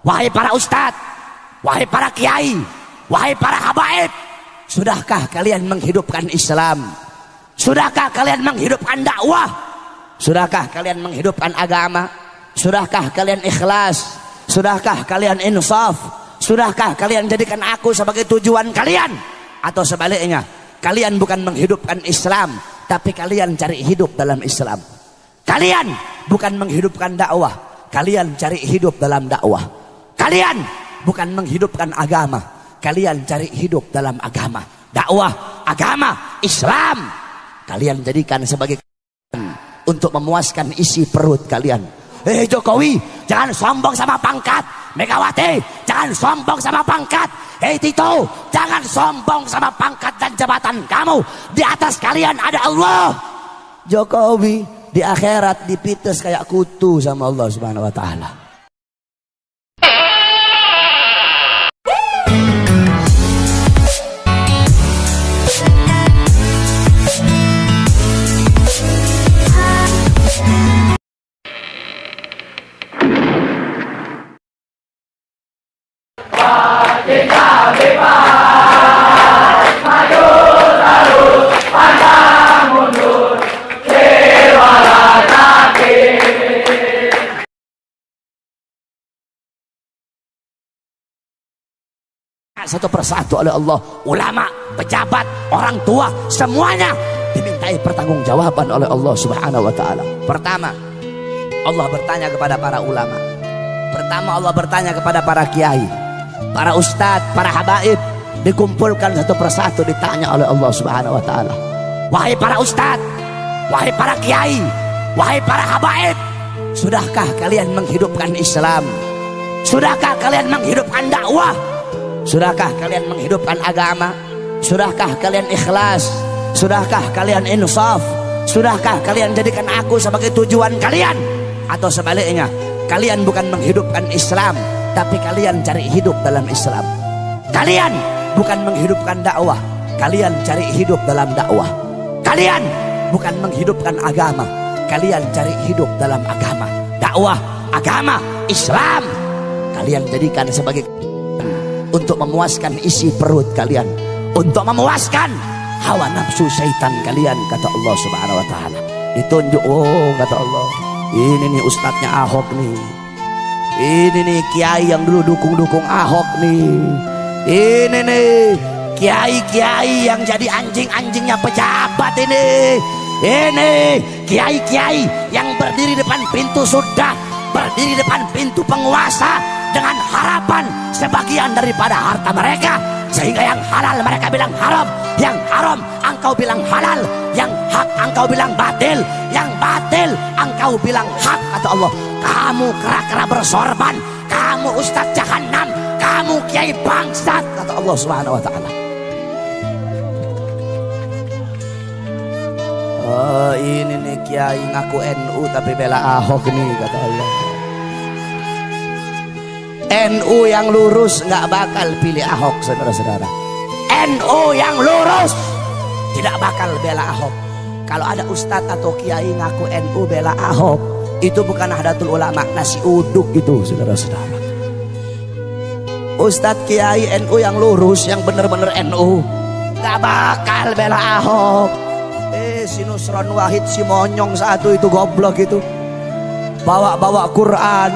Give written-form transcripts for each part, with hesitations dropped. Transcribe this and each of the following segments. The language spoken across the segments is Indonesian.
wahai para ustadz, wahai para kiai, wahai para habaib, sudahkah kalian menghidupkan Islam? Sudahkah kalian menghidupkan dakwah? Sudahkah kalian menghidupkan agama? Sudahkah kalian ikhlas? Sudahkah kalian insaf? Sudahkah kalian jadikan aku sebagai tujuan kalian? Atau sebaliknya, kalian bukan menghidupkan Islam, tapi kalian cari hidup dalam Islam. Kalian bukan menghidupkan dakwah, kalian cari hidup dalam dakwah. Kalian bukan menghidupkan agama, kalian cari hidup dalam agama. Dakwah, agama, Islam kalian jadikan sebagai untuk memuaskan isi perut kalian. Jokowi, jangan sombong sama pangkat. Megawati, jangan sombong sama pangkat. Tito, jangan sombong sama pangkat dan jabatan kamu. Di atas kalian ada Allah. Jokowi di akhirat dipites kayak kutu sama Allah Subhanahu wa taala. Kita bebas, maju terus, pantang mundur, lewatlah kaki. Satu persatu oleh Allah, ulama, pejabat, orang tua, semuanya dimintai pertanggungjawaban oleh Allah Subhanahu wa taala. Pertama, Allah bertanya kepada para ulama. Pertama, Allah bertanya kepada para kiai, para ustadz, para habaib, dikumpulkan satu persatu, ditanya oleh Allah Subhanahu wa taala. Wahai para ustadz, wahai para kiai, wahai para habaib, sudahkah kalian menghidupkan Islam? Sudahkah kalian menghidupkan dakwah? Sudahkah kalian menghidupkan agama? Sudahkah kalian ikhlas? Sudahkah kalian insaf? Sudahkah kalian jadikan aku sebagai tujuan kalian? Atau sebaliknya, kalian bukan menghidupkan Islam, tapi kalian cari hidup dalam Islam. Kalian bukan menghidupkan dakwah, kalian cari hidup dalam dakwah. Kalian bukan menghidupkan agama, kalian cari hidup dalam agama. Dakwah, agama, Islam kalian jadikan sebagai untuk memuaskan isi perut kalian, untuk memuaskan hawa nafsu syaitan kalian, kata Allah Subhanahu wa taala. Ditunjuk, oh kata Allah, ini nih ustadznya Ahok nih. Ini nih kiai yang dulu dukung Ahok nih. Ini nih kiai-kiai yang jadi anjing-anjingnya pejabat ini. Ini kiai-kiai yang berdiri depan pintu surga, berdiri depan pintu penguasa dengan harapan sebagian daripada harta mereka, sehingga yang halal mereka bilang haram, yang haram engkau bilang halal, yang hak engkau bilang batil, yang batil engkau bilang hak, kata Allah. Kamu kera-kera bersorban, kamu ustadz jahanam, kamu kiai bangsat, kata Allah Subhanahu wa taala. Oh, ini nih kiai ngaku NU tapi bela Ahok nih, kata Allah. NU yang lurus nggak bakal pilih Ahok, saudara-saudara. NU yang lurus tidak bakal bela Ahok. Kalau ada ustadz atau kiai ngaku NU bela Ahok, itu bukan Nahdlatul Ulama, nasi uduk itu, saudara-saudara. Ustadz kiai NU yang lurus, yang bener-bener NU, nggak bakal bela Ahok. Si Nusron Wahid, si monyong satu itu, goblok itu, bawa-bawa Quran,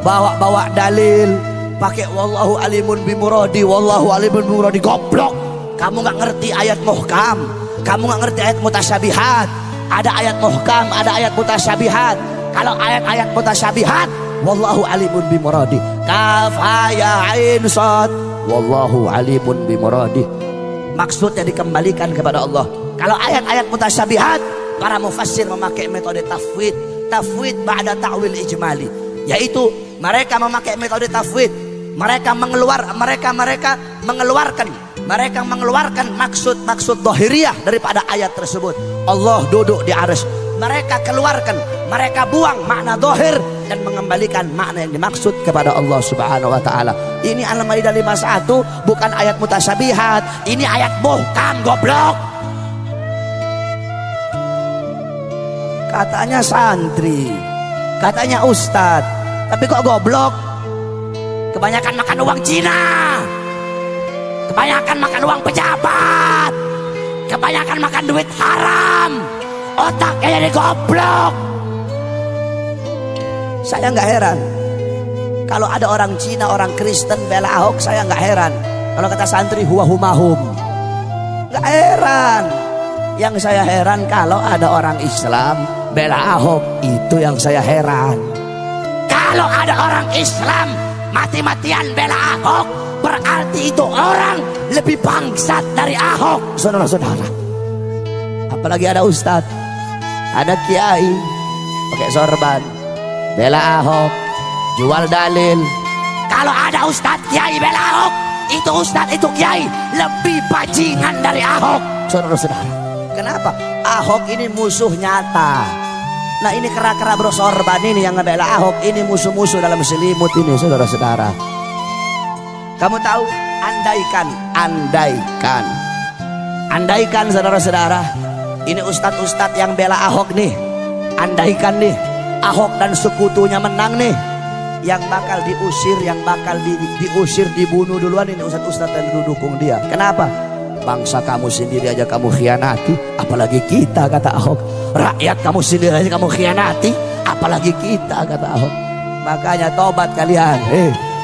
bawa-bawa dalil, pakai wallahu alimun bimuradi, wallahu alimun bimuradi, goblok. Kamu nggak ngerti ayat muhkam, kamu nggak ngerti ayat mutasyabihat. Ada ayat muhkam, ada ayat mutasyabihat. Kalau ayat-ayat mutasyabihat, wallahu alimun bimuradi, kaf ha ya ain sad, wallahu alimun bimuradi, maksudnya dikembalikan kepada Allah. Kalau ayat-ayat mutasyabihat, para mufassir memakai metode tafwid, tafwid ba'da ta'wil ijmali, yaitu mereka memakai metode tafwid. Mereka mengeluarkan maksud-maksud dhahiriyah daripada ayat tersebut. Allah duduk di arsy. Mereka keluarkan, mereka buang makna dhahir dan mengembalikan makna yang dimaksud kepada Allah Subhanahu wa taala. Ini Al-Maidah 51, bukan ayat mutasyabihat. Ini ayat muhkam, goblok. Katanya santri, katanya ustadz, tapi kok goblok? Kebanyakan makan uang Cina, kebanyakan makan uang pejabat, kebanyakan makan duit haram, otaknya jadi goblok. Saya nggak heran kalau ada orang Cina, orang Kristen bela Ahok, saya nggak heran. Kalau kata santri huwa humahum, nggak heran. Yang saya heran kalau ada orang Islam bela Ahok, itu yang saya heran. Kalau ada orang Islam mati-matian bela Ahok, berarti itu orang lebih bangsat dari Ahok, saudara-saudara. Apalagi ada ustadz, ada kiai pakai sorban bela Ahok, jual dalil. Kalau ada ustadz kiai bela Ahok, itu ustadz, itu kiai lebih bajingan dari Ahok, saudara-saudara. Kenapa? Ahok ini musuh nyata. Nah ini kera-kera bersorban ini yang ngebela Ahok, ini musuh-musuh dalam selimut ini, saudara-saudara. Kamu tahu, andaikan saudara-saudara, ini ustadz-ustadz yang bela Ahok nih, andaikan nih Ahok dan sekutunya menang nih, yang bakal diusir, yang bakal diusir, dibunuh duluan ini ustadz-ustadz yang didukung dia. Kenapa? Bangsa kamu sendiri aja kamu khianati, apalagi kita, kata Ahok. Rakyat kamu sendiri aja kamu khianati, apalagi kita, kata Ahok. Makanya tobat kalian,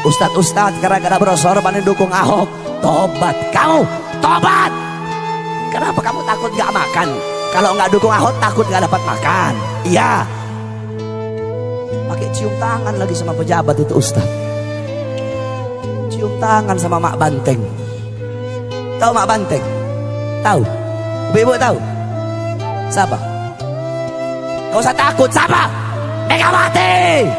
ustadz-ustadz gara-gara bersorban dukung Ahok, tobat kamu, tobat. Kenapa kamu takut gak makan? Kalau nggak dukung Ahok takut gak dapat makan? Iya. Pakai cium tangan lagi sama pejabat itu ustadz, cium tangan sama Mak Banteng. Tahu Mak Banteng? Tahu? Ibu-ibu tahu? Siapa? Gak usah takut, siapa? Megawati.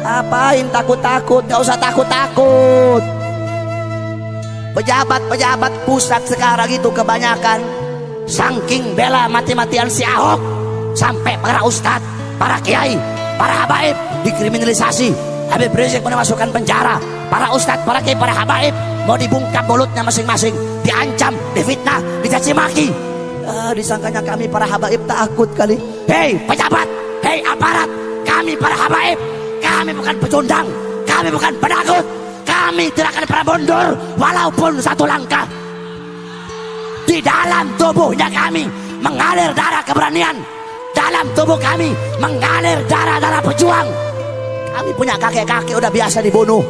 Apain takut-takut? Gak usah takut-takut. Pejabat-pejabat pusat sekarang itu kebanyakan saking bela mati-matian si Ahok, sampai para ustadz, para kiai, para habaib dikriminalisasi. Habib Rizik mau dimasukkan penjara. Para ustadz, para kiai, para habaib mau dibungkam mulutnya masing-masing, diancam, difitnah, dicaci maki. Disangkanya kami para habaib takut kali. Hei pejabat, hei aparat, kami para habaib, kami bukan pecundang, kami bukan penakut, kami tidak akan pernah mundur walaupun satu langkah. Di dalam tubuhnya kami mengalir darah keberanian, dalam tubuh kami mengalir darah-darah pejuang. Kami punya kakek-kakek udah biasa dibunuh,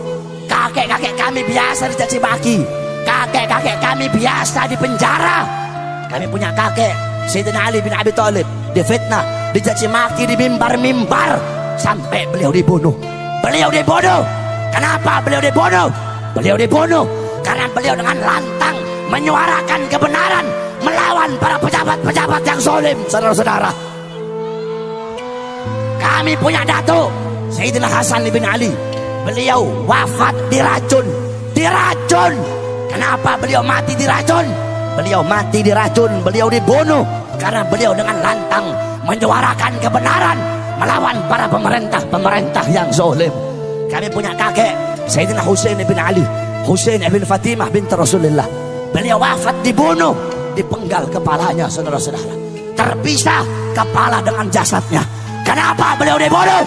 kakek-kakek kami biasa dicaci maki, kakek-kakek kami biasa dipenjara. Kami punya kakek Sayyidina Ali bin Abi Thalib difitnah, dicaci maki di mimbar-mimbar sampai beliau dibunuh. Beliau dibunuh. Kenapa beliau dibunuh? Beliau dibunuh karena beliau dengan lantang menyuarakan kebenaran melawan para pejabat-pejabat yang zalim, saudara-saudara. Kami punya datuk Sayyidina Hasan bin Ali, beliau wafat diracun. Diracun. Kenapa beliau mati diracun? Beliau mati diracun, beliau dibunuh karena beliau dengan lantang menyuarakan kebenaran melawan para pemerintah-pemerintah yang zalim. Kami punya kakek Sayyidina Husain bin Ali, Husain bin Fatimah binti Rasulullah. Beliau wafat dibunuh, dipenggal kepalanya, saudara-saudara. Terpisah kepala dengan jasadnya. Kenapa beliau dibunuh?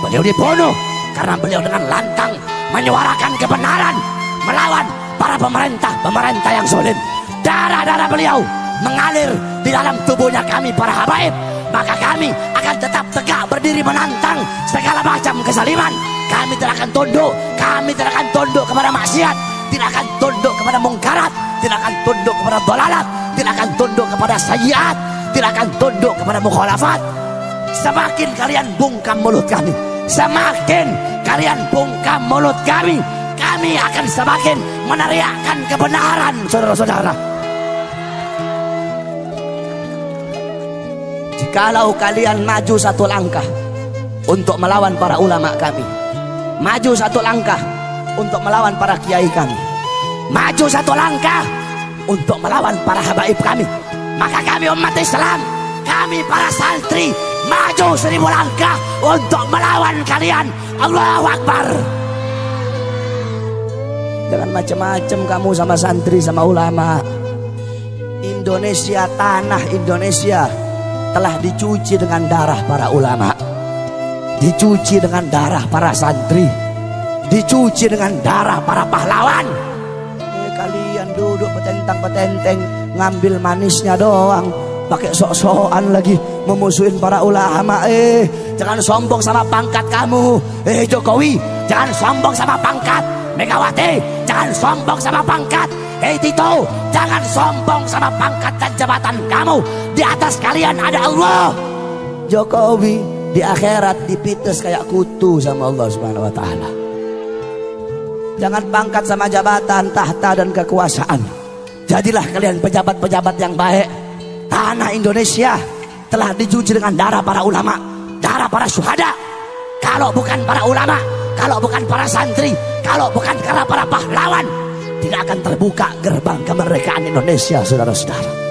Beliau dibunuh karena beliau dengan lantang menyuarakan kebenaran melawan para pemerintah yang zalim. Darah-darah beliau mengalir di dalam tubuhnya kami para habaib. Maka kami akan tetap tegak berdiri menantang segala macam kezaliman. Kami tidak akan tunduk. Kami tidak akan tunduk kepada maksiat, tidak akan tunduk kepada mungkarat, tidak akan tunduk kepada dolalat, tidak akan tunduk kepada sayyiat, tidak akan tunduk kepada mukhalafat. Semakin kalian bungkam mulut kami, semakin kalian bungkam mulut kami akan semakin meneriakkan kebenaran, saudara-saudara. Jikalau kalian maju satu langkah untuk melawan para ulama kami, maju satu langkah untuk melawan para kiai kami, maju satu langkah untuk melawan para habaib kami, maka kami umat Islam, kami para santri maju 1000 langkah untuk melawan kalian. Allahu Akbar. Jangan macam-macam kamu sama santri, sama ulama. Indonesia, tanah Indonesia telah dicuci dengan darah para ulama, dicuci dengan darah para santri, dicuci dengan darah para pahlawan. Kalian duduk petentang-petenteng, ngambil manisnya doang, pakai sok-sokan lagi memusuhin para ulama. Jangan sombong sama pangkat kamu. Jokowi, jangan sombong sama pangkat. Megawati, jangan sombong sama pangkat. Tito, jangan sombong sama pangkat dan jabatan kamu. Di atas kalian ada Allah. Jokowi di akhirat dipites kayak kutu sama Allah Subhanahu wa taala. Jangan pangkat sama jabatan, tahta dan kekuasaan. Jadilah kalian pejabat-pejabat yang baik. Tanah Indonesia telah dicuci dengan darah para ulama, darah para syuhada. Kalau bukan para ulama, kalau bukan para santri, kalau bukan karena para pahlawan, tidak akan terbuka gerbang kemerdekaan Indonesia, saudara-saudara.